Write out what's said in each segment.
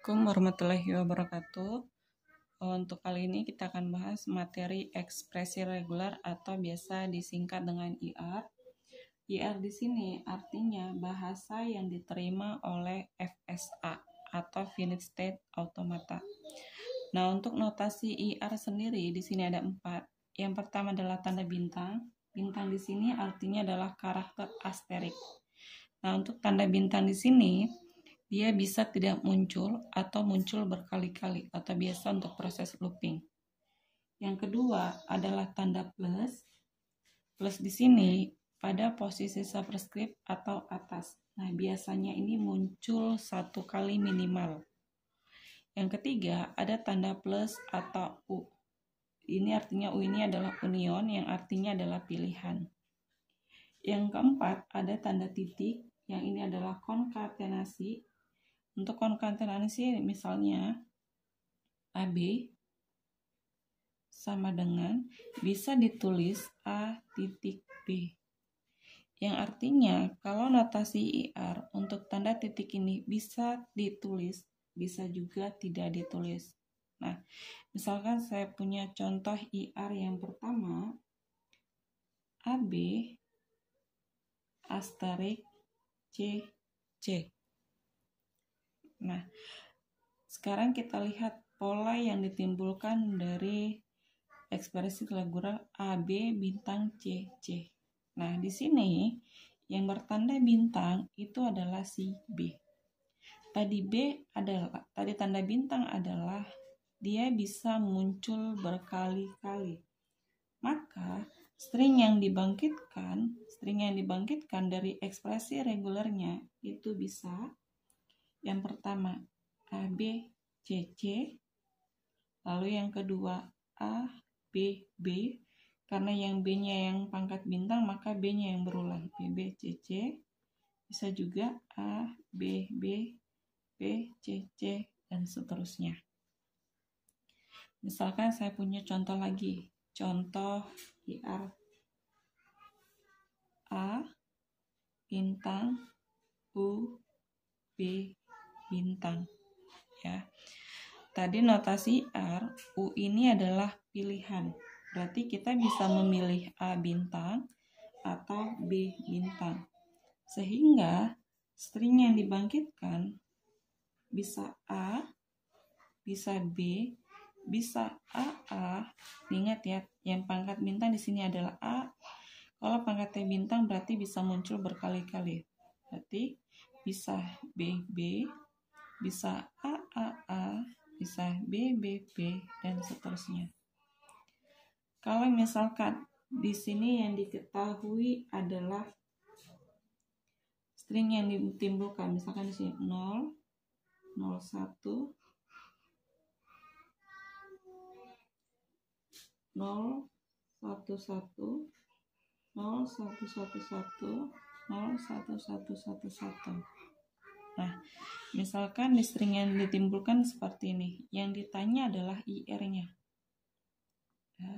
Assalamualaikum warahmatullahi wabarakatuh. Untuk kali ini kita akan bahas materi ekspresi regular atau biasa disingkat dengan IR. IR di sini artinya bahasa yang diterima oleh FSA atau Finite State Automata. Nah, untuk notasi IR sendiri di sini ada 4. Yang pertama adalah tanda bintang. Bintang di sini artinya adalah karakter asterik. Nah, untuk tanda bintang di sini dia bisa tidak muncul atau muncul berkali-kali atau biasa untuk proses looping. Yang kedua adalah tanda plus. Plus di sini pada posisi superscript atau atas. Nah, biasanya ini muncul 1 kali minimal. Yang ketiga ada tanda plus atau U. Ini artinya U ini adalah union yang artinya adalah pilihan. Yang keempat ada tanda titik yang ini adalah konkatenasi. Untuk konkatenasi misalnya AB sama dengan bisa ditulis A titik B. Yang artinya kalau notasi IR untuk tanda titik ini bisa ditulis, bisa juga tidak ditulis. Nah, misalkan saya punya contoh IR yang pertama, AB asterik C. Nah, sekarang kita lihat pola yang ditimbulkan dari ekspresi regular AB bintang C. Nah, di sini yang bertanda bintang itu adalah si B. Tadi tanda bintang adalah dia bisa muncul berkali-kali. Maka string yang dibangkitkan dari ekspresi regulernya itu bisa yang pertama AB CC, lalu yang kedua A B B, karena yang B-nya yang pangkat bintang maka B-nya yang berulang, BB CC, bisa juga A B B B C C dan seterusnya. Misalkan saya punya contoh lagi, contoh IR A bintang U B bintang, ya. Tadi notasi R, U ini adalah pilihan. Berarti kita bisa memilih A bintang atau B bintang. Sehingga string yang dibangkitkan bisa A, bisa B, bisa AA. Ingat ya, yang pangkat bintang di sini adalah A. Kalau pangkatnya bintang berarti bisa muncul berkali-kali. Berarti bisa BB, bisa AAA, bisa BBB, dan seterusnya. Kalau misalkan di sini yang diketahui adalah string yang ditimbulkan, misalkan di sini 0, 01, 0, 11, 0, 111, 0, 1111. Nah, misalkan di string yang ditimbulkan seperti ini, yang ditanya adalah IR-nya. Ya,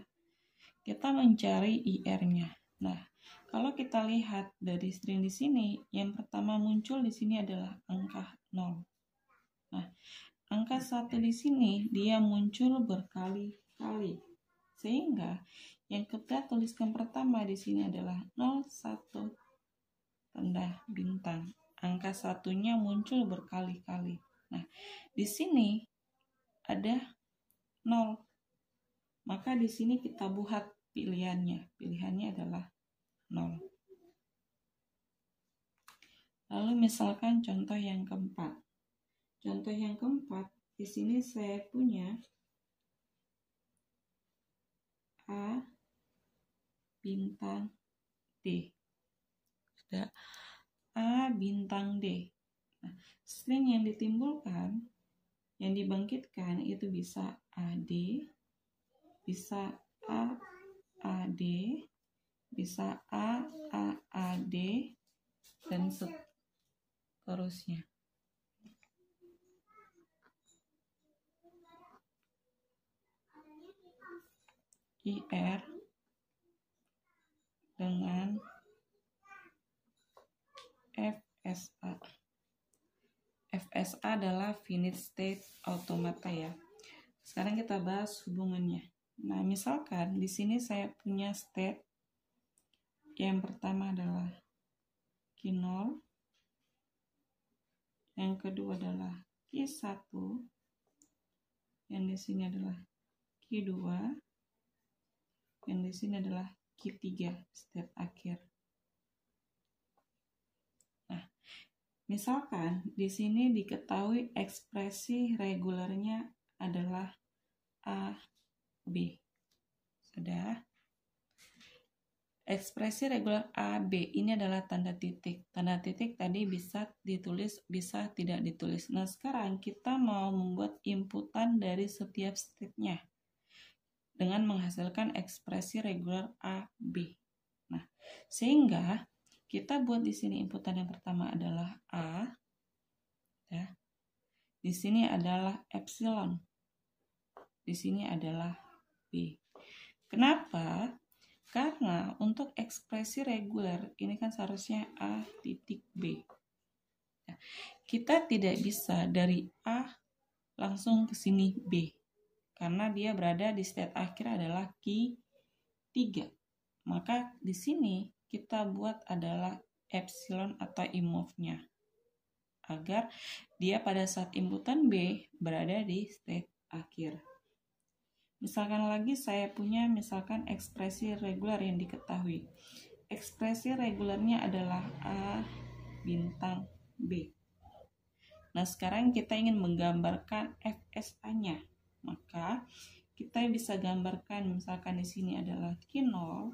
kita mencari IR-nya. Nah, kalau kita lihat dari string di sini, yang pertama muncul di sini adalah angka 0. Nah, angka 1 di sini dia muncul berkali-kali. Sehingga yang kita tuliskan pertama di sini adalah 01 tanda bintang. Angka satunya muncul berkali-kali. Nah, di sini ada 0. Maka di sini kita buat pilihannya. Pilihannya adalah 0. Lalu misalkan contoh yang keempat. Contoh yang keempat, di sini saya punya A bintang D. Sudah. A bintang D. Nah, string yang ditimbulkan, yang dibangkitkan itu bisa AD, bisa AAD, bisa AAAD, dan seterusnya. IR dengan FSA. FSA adalah finite state automata ya. Sekarang kita bahas hubungannya. Nah, misalkan di sini saya punya state yang pertama adalah Q0, yang kedua adalah Q1, yang di sini adalah Q2, yang di sini adalah Q3, state akhir. Nah, misalkan di sini diketahui ekspresi regulernya adalah A, B. Sudah. Ekspresi reguler A, B ini adalah tanda titik. Tanda titik tadi bisa ditulis, bisa tidak ditulis. Nah, sekarang kita mau membuat inputan dari setiap state-nya dengan menghasilkan ekspresi reguler A, B. Nah, sehingga kita buat di sini inputan yang pertama adalah A, ya. Di sini adalah epsilon. Di sini adalah B. Kenapa? Karena untuk ekspresi reguler ini kan seharusnya A titik B. Ya, kita tidak bisa dari A langsung ke sini B. Karena dia berada di state akhir adalah Q3. Maka di sini kita buat adalah epsilon atau imove-nya. Agar dia pada saat inputan B berada di state akhir. Misalkan lagi saya punya misalkan ekspresi reguler yang diketahui. Ekspresi regulernya adalah A bintang B. Nah, sekarang kita ingin menggambarkan FSA-nya. Maka kita bisa gambarkan misalkan di sini adalah Q0,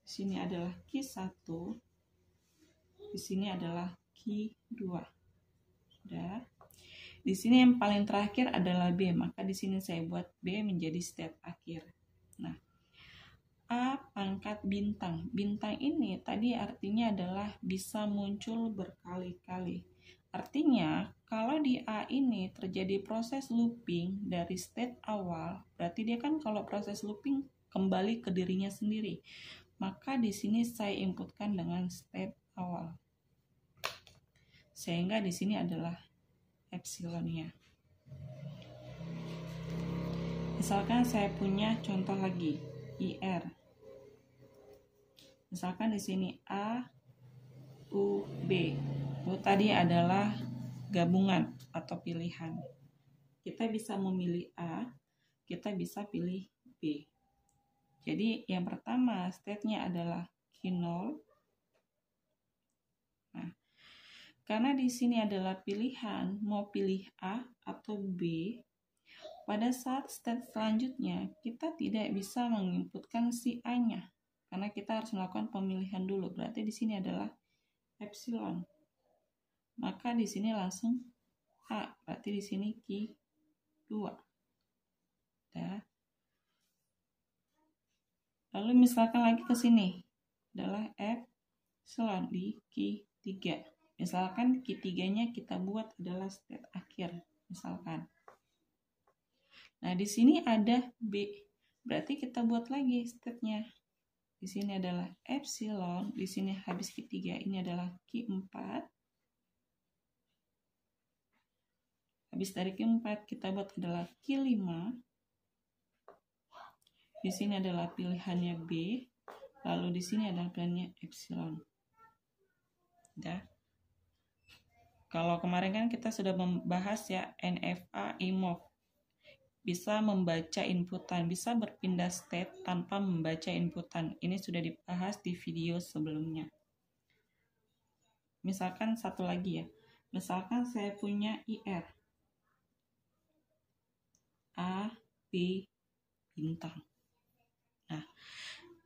di sini adalah Q1, di sini adalah Q2. Sudah. Di sini yang paling terakhir adalah B, maka di sini saya buat B menjadi state akhir. Nah, A pangkat bintang. Bintang ini tadi artinya adalah bisa muncul berkali-kali. Artinya, kalau di A ini terjadi proses looping dari state awal, berarti dia kan kalau proses looping kembali ke dirinya sendiri. Maka di sini saya inputkan dengan state awal. Sehingga di sini adalah epsilonnya. Misalkan saya punya contoh lagi, IR. Misalkan di sini A, U, B. U tadi adalah gabungan atau pilihan. Kita bisa memilih A, kita bisa pilih B. Jadi yang pertama state-nya adalah Q0. Nah, karena di sini adalah pilihan, mau pilih A atau B, pada saat state selanjutnya, kita tidak bisa menginputkan si A-nya. Karena kita harus melakukan pemilihan dulu. Berarti di sini adalah epsilon. Maka di sini langsung A. Berarti di sini Q2. Ya. Lalu misalkan lagi ke sini. Adalah epsilon di Q3. Misalkan Q3-nya kita buat adalah state akhir, misalkan. Nah, di sini ada B. Berarti kita buat lagi state-nya. Di sini adalah epsilon, di sini habis Q3, ini adalah Q4. Habis dari Q4 kita buat adalah Q5. Di sini adalah pilihannya B. Lalu di sini adalah pilihannya epsilon. Ya. Kalau kemarin kan kita sudah membahas ya NFA imove. Bisa membaca inputan, bisa berpindah state tanpa membaca inputan. Ini sudah dibahas di video sebelumnya. Misalkan satu lagi ya. Misalkan saya punya IR. A, B, bintang. Nah,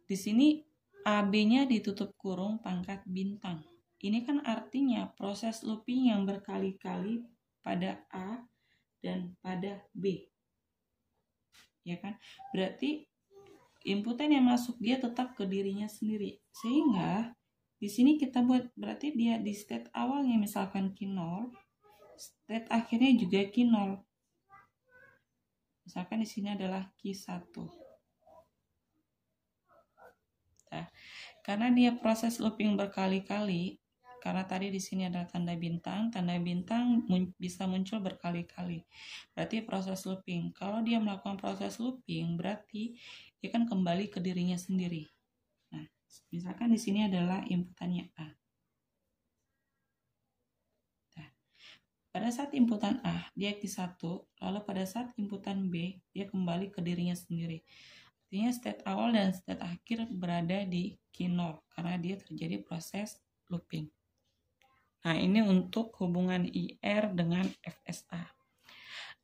di sini AB-nya ditutup kurung pangkat bintang. Ini kan artinya proses looping yang berkali-kali pada A dan pada B. Ya kan? Berarti inputan yang masuk dia tetap ke dirinya sendiri. Sehingga di sini kita buat berarti dia di state awalnya misalkan Q0, state akhirnya juga Q0. Misalkan di sini adalah Q1. Nah, karena dia proses looping berkali-kali, karena tadi di sini ada tanda bintang bisa muncul berkali-kali. Berarti proses looping. Kalau dia melakukan proses looping, berarti dia kan kembali ke dirinya sendiri. Nah, misalkan di sini adalah inputannya A. Nah, pada saat inputan A, dia Q1, lalu pada saat inputan B, dia kembali ke dirinya sendiri. Artinya state awal dan state akhir berada di Q0 karena dia terjadi proses looping. Nah, ini untuk hubungan IR dengan FSA.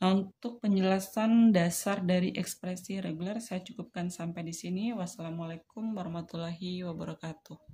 Nah, untuk penjelasan dasar dari ekspresi reguler saya cukupkan sampai di sini. Wassalamualaikum warahmatullahi wabarakatuh.